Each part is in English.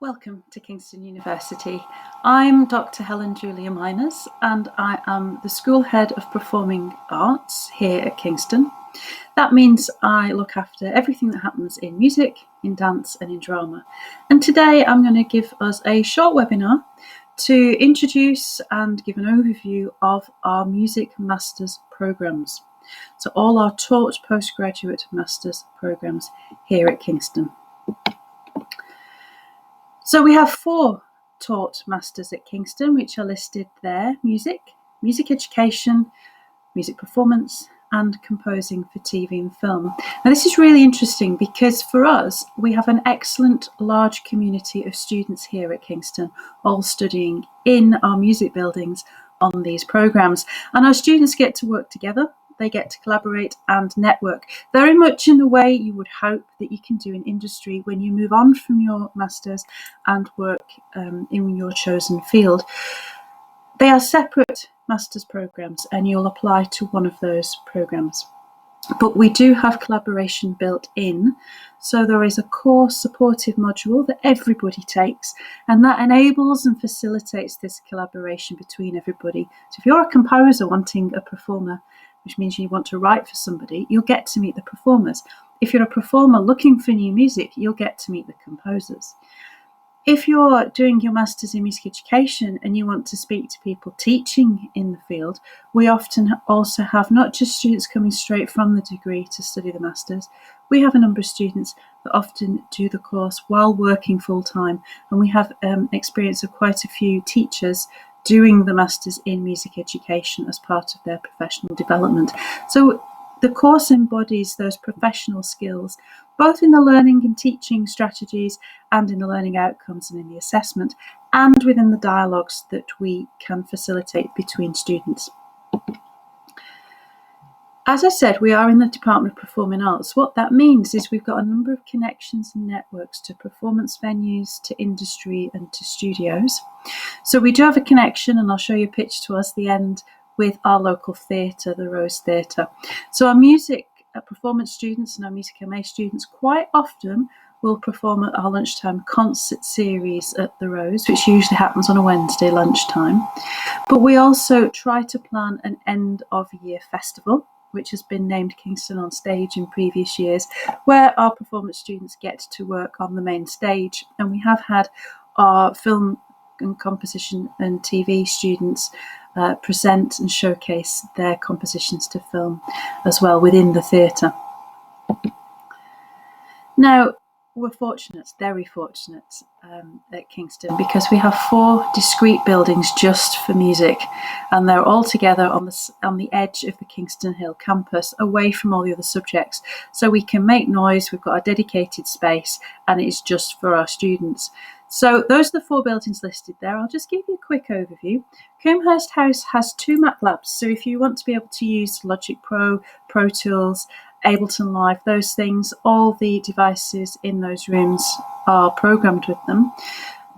Welcome to Kingston University. I'm Dr. Helen Julia Miners and I am the School Head of Performing Arts here at Kingston. That means I look after everything that happens in music, in dance and in drama. And today I'm going to give us a short webinar to introduce and give an overview of our Music Masters programmes. So all our taught postgraduate masters programmes here at Kingston. So we have 4 taught masters at Kingston, which are listed there: music, music education, music performance, and composing for TV and film. Now this is really interesting because for us, we have an excellent large community of students here at Kingston, all studying in our music buildings on these programmes. And our students get to work together. They get to collaborate and network very much in the way you would hope that you can do in industry when you move on from your masters and work in your chosen field. They are separate masters programs and you'll apply to one of those programs. But we do have collaboration built in, so there is a core supportive module that everybody takes, and that enables and facilitates this collaboration between everybody. So if you're a composer wanting a performer, which means you want to write for somebody, you'll get to meet the performers. If you're a performer looking for new music, you'll get to meet the composers. If you're doing your Masters in Music Education and you want to speak to people teaching in the field, we often also have not just students coming straight from the degree to study the Masters. We have a number of students that often do the course while working full-time, and we have experience of quite a few teachers doing the Masters in Music Education as part of their professional development. So the course embodies those professional skills, both in the learning and teaching strategies and in the learning outcomes and in the assessment, and within the dialogues that we can facilitate between students. As I said, we are in the Department of Performing Arts. What that means is we've got a number of connections and networks to performance venues, to industry and to studios. So we do have a connection, and I'll show you a pitch towards the end, with our local theatre, the Rose Theatre. So our music performance students and our music MA students quite often will perform at our lunchtime concert series at the Rose, which usually happens on a Wednesday lunchtime. But we also try to plan an end of year festival, which has been named Kingston on Stage in previous years, where our performance students get to work on the main stage. And we have had our film and composition and TV students present and showcase their compositions to film as well within the theatre. Now, we're fortunate, very fortunate at Kingston, because we have 4 discrete buildings just for music, and they're all together on the edge of the Kingston Hill campus, away from all the other subjects. So we can make noise, we've got a dedicated space, and it's just for our students. So those are the 4 buildings listed there. I'll just give you a quick overview. Coomhurst House has 2 Mac labs, so if you want to be able to use Logic Pro, Pro Tools, Ableton Live, those things, all the devices in those rooms are programmed with them.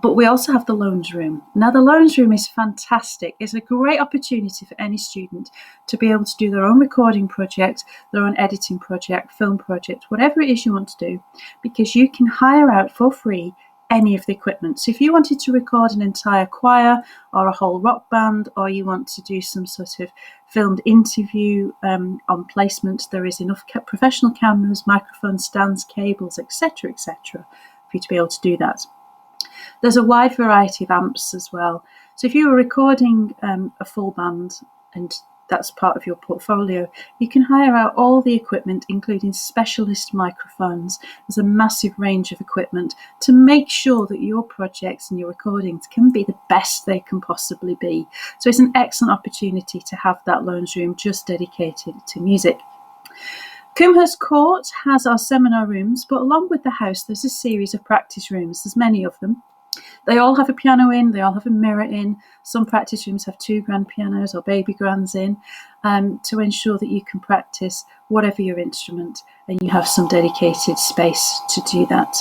But we also have the Loans Room. Now the Loans Room is fantastic. It's a great opportunity for any student to be able to do their own recording project, their own editing project, film project, whatever it is you want to do, because you can hire out for free any of the equipment. So if you wanted to record an entire choir or a whole rock band, or you want to do some sort of filmed interview on placement, there is enough professional cameras, microphones, stands, cables, etc., for you to be able to do that. There's a wide variety of amps as well. So if you were recording a full band and that's part of your portfolio, you can hire out all the equipment, including specialist microphones. There's a massive range of equipment to make sure that your projects and your recordings can be the best they can possibly be. So it's an excellent opportunity to have that Loans Room just dedicated to music. Coomhurst Court has our seminar rooms, but along with the house, there's a series of practice rooms. There's many of them. They all have a piano in, they all have a mirror in. Some practice rooms have 2 grand pianos or baby grands in, to ensure that you can practice whatever your instrument and you have some dedicated space to do that.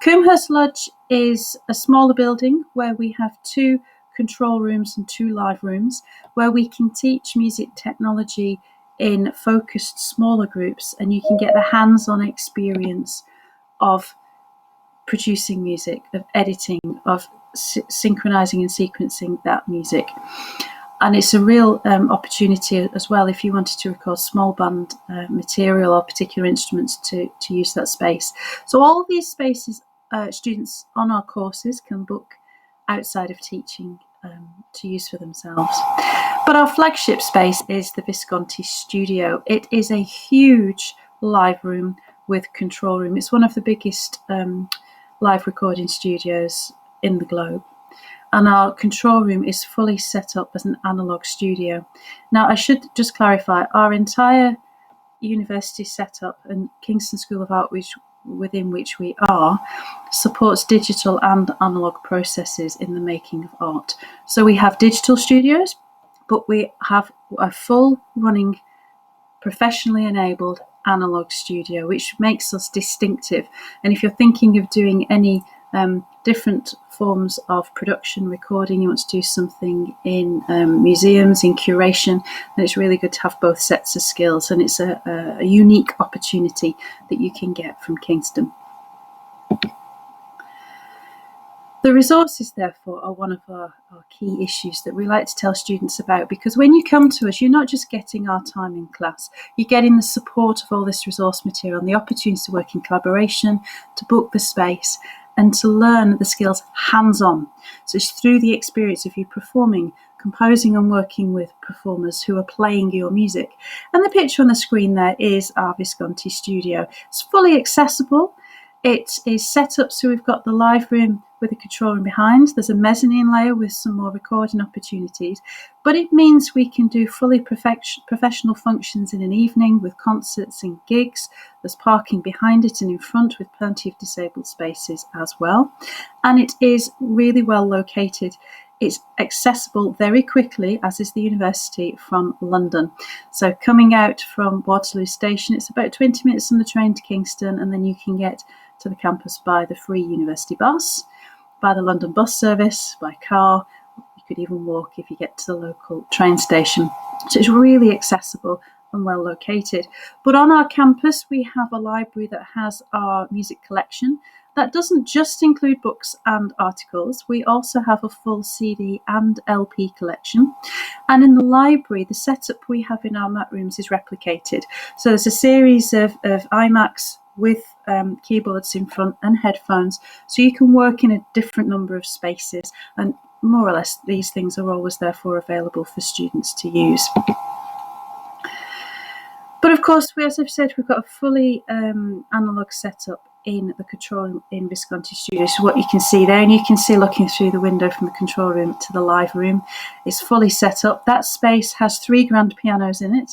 Coomhurst Lodge is a smaller building where we have 2 control rooms and 2 live rooms where we can teach music technology in focused smaller groups, and you can get the hands-on experience of producing music, of editing, of synchronizing and sequencing that music. And it's a real opportunity as well if you wanted to record small band material or particular instruments to use that space. So all these spaces students on our courses can book outside of teaching to use for themselves. But our flagship space is the Visconti Studio. It is a huge live room with control room. It's one of the biggest live recording studios in the globe. And our control room is fully set up as an analogue studio. Now, I should just clarify, our entire university setup and Kingston School of Art, within which we are, supports digital and analogue processes in the making of art. So we have digital studios, but we have a full running, professionally enabled analogue studio, which makes us distinctive. And if you're thinking of doing any different forms of production, recording, you want to do something in museums, in curation, then it's really good to have both sets of skills, and it's a unique opportunity that you can get from Kingston. The resources, therefore, are one of our key issues that we like to tell students about, because when you come to us, you're not just getting our time in class, you're getting the support of all this resource material and the opportunity to work in collaboration, to book the space, and to learn the skills hands-on. So it's through the experience of you performing, composing and working with performers who are playing your music. And the picture on the screen there is our Visconti studio. It's fully accessible. It is set up so we've got the live room with a control room behind. There's a mezzanine layer with some more recording opportunities, but it means we can do fully professional functions in an evening with concerts and gigs. There's parking behind it and in front with plenty of disabled spaces as well. And it is really well located. It's accessible very quickly, as is the university, from London. So coming out from Waterloo Station, it's about 20 minutes on the train to Kingston, and then you can get to the campus by the free university bus, by the London bus service, by car. You could even walk if you get to the local train station. So it's really accessible and well located. But on our campus, we have a library that has our music collection. That doesn't just include books and articles. We also have a full CD and LP collection. And in the library, the setup we have in our mat rooms is replicated. So there's a series of iMacs with keyboards in front and headphones, so you can work in a different number of spaces, and more or less these things are always therefore available for students to use. But of course, as I've said, we've got a fully analogue setup in the control room in Visconti Studio. So what you can see there, and you can see looking through the window from the control room to the live room, is fully set up. That space has 3 grand pianos in it.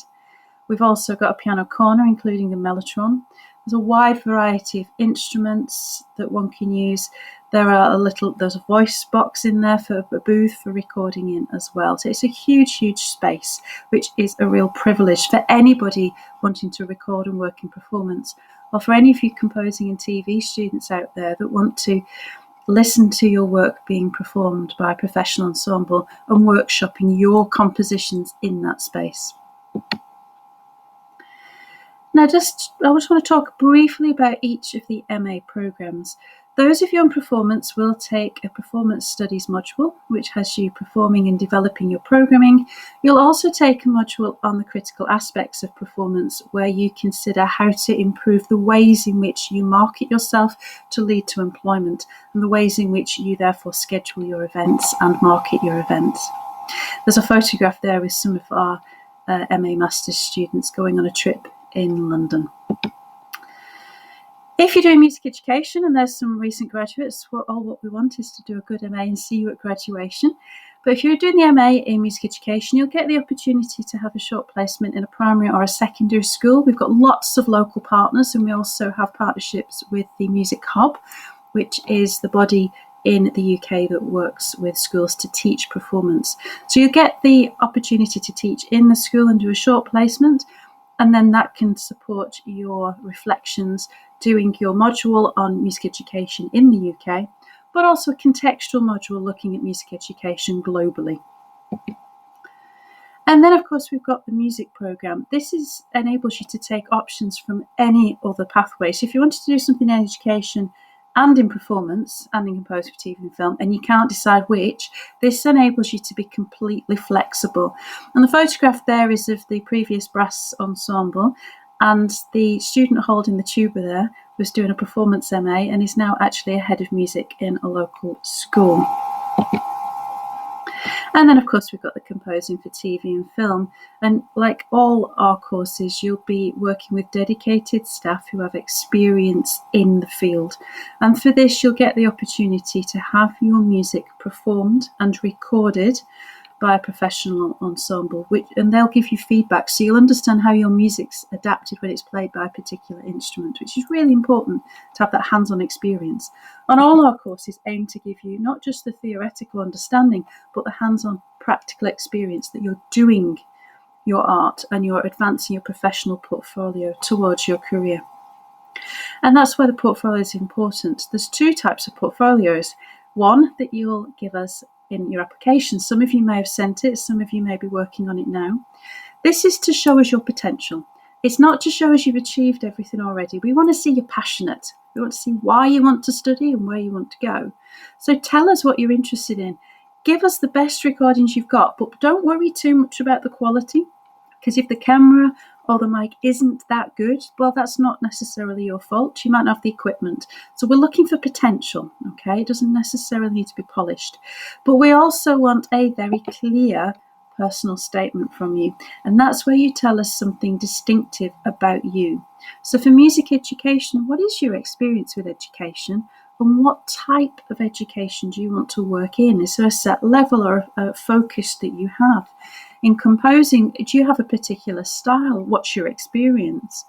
We've also got a piano corner, including a mellotron. There's a wide variety of instruments that one can use. There's a voice box in there for a booth for recording in as well. So it's a huge, huge space, which is a real privilege for anybody wanting to record and work in performance, or for any of you composing and TV students out there that want to listen to your work being performed by a professional ensemble and workshopping your compositions in that space. Now, I just want to talk briefly about each of the MA programmes. Those of you on performance will take a performance studies module, which has you performing and developing your programming. You'll also take a module on the critical aspects of performance, where you consider how to improve the ways in which you market yourself to lead to employment, and the ways in which you therefore schedule your events and market your events. There's a photograph there with some of our MA Masters students going on a trip in London. If you're doing music education, and there's some recent graduates, all what we want is to do a good MA and see you at graduation. But if you're doing the MA in music education, you'll get the opportunity to have a short placement in a primary or a secondary school. We've got lots of local partners, and we also have partnerships with the Music Hub, which is the body in the UK that works with schools to teach performance. So you get the opportunity to teach in the school and do a short placement, and then that can support your reflections doing your module on music education in the UK, but also a contextual module looking at music education globally. And then, of course, we've got the music programme. This enables you to take options from any other pathway. So if you wanted to do something in education and in performance and in composing for TV and film, and you can't decide which, this enables you to be completely flexible. And the photograph there is of the previous brass ensemble, and the student holding the tuba there was doing a performance MA and is now actually a head of music in a local school. And then, of course, we've got the composing for TV and film. And like all our courses, you'll be working with dedicated staff who have experience in the field. And for this, you'll get the opportunity to have your music performed and recorded by a professional ensemble, and they'll give you feedback, so you'll understand how your music's adapted when it's played by a particular instrument, which is really important to have that hands-on experience. And all our courses aim to give you not just the theoretical understanding, but the hands-on practical experience that you're doing your art and you're advancing your professional portfolio towards your career. And that's why the portfolio is important. There's two types of portfolios. One that you'll give us in your application. Some of you may have sent it, some of you may be working on it now. This is to show us your potential. It's not to show us you've achieved everything already. We want to see you're passionate. We want to see why you want to study and where you want to go. So tell us what you're interested in. Give us the best recordings you've got, but don't worry too much about the quality, because if the camera or the mic isn't that good, well, that's not necessarily your fault. You might not have the equipment. So we're looking for potential, okay? It doesn't necessarily need to be polished. But we also want a very clear personal statement from you. And that's where you tell us something distinctive about you. So for music education, what is your experience with education? And what type of education do you want to work in? Is there a set level or a focus that you have? In composing, do you have a particular style? What's your experience?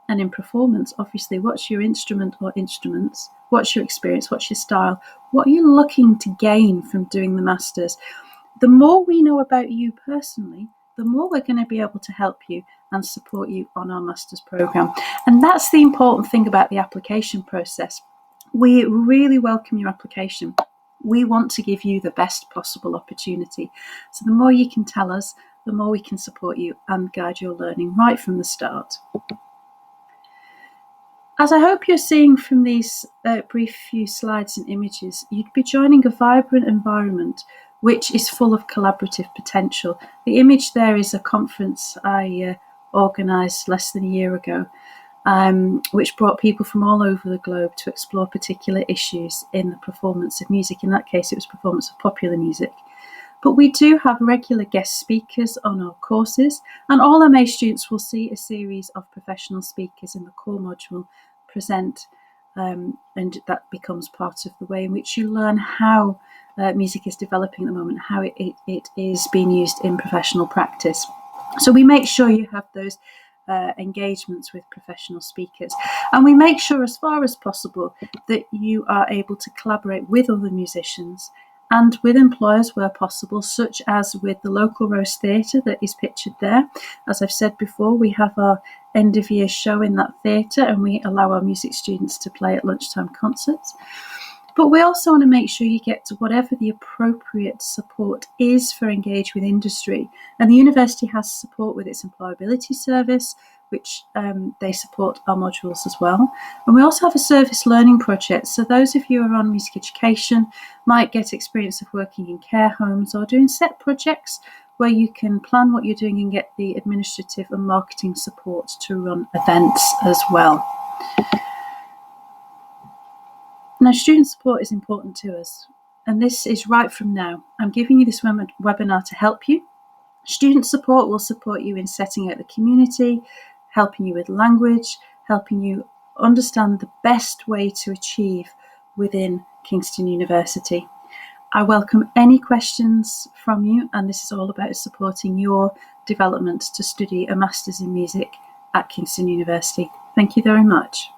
And in performance, obviously, what's your instrument or instruments? What's your experience? What's your style? What are you looking to gain from doing the masters? The more we know about you personally, the more we're going to be able to help you and support you on our master's program. And that's the important thing about the application process. We really welcome your application. We want to give you the best possible opportunity. So the more you can tell us, the more we can support you and guide your learning right from the start. As I hope you're seeing from these brief few slides and images, you'd be joining a vibrant environment which is full of collaborative potential. The image there is a conference I organised less than a year ago, which brought people from all over the globe to explore particular issues in the performance of music. In that case, it was performance of popular music. But we do have regular guest speakers on our courses, and all MA students will see a series of professional speakers in the core module present, and that becomes part of the way in which you learn how music is developing at the moment, how it is being used in professional practice. So we make sure you have those engagements with professional speakers, and we make sure as far as possible that you are able to collaborate with other musicians and with employers where possible, such as with the local Rose Theatre that is pictured there. As I've said before, we have our end of year show in that theatre, and we allow our music students to play at lunchtime concerts. But we also want to make sure you get to whatever the appropriate support is for engage with industry. And the university has support with its employability service, which they support our modules as well. And we also have a service learning project. So those of you who are on music education might get experience of working in care homes or doing set projects where you can plan what you're doing and get the administrative and marketing support to run events as well. Now, student support is important to us, and this is right from now. I'm giving you this webinar to help you. Student support will support you in setting out the community, helping you with language, helping you understand the best way to achieve within Kingston University. I welcome any questions from you, and this is all about supporting your development to study a Masters in Music at Kingston University. Thank you very much.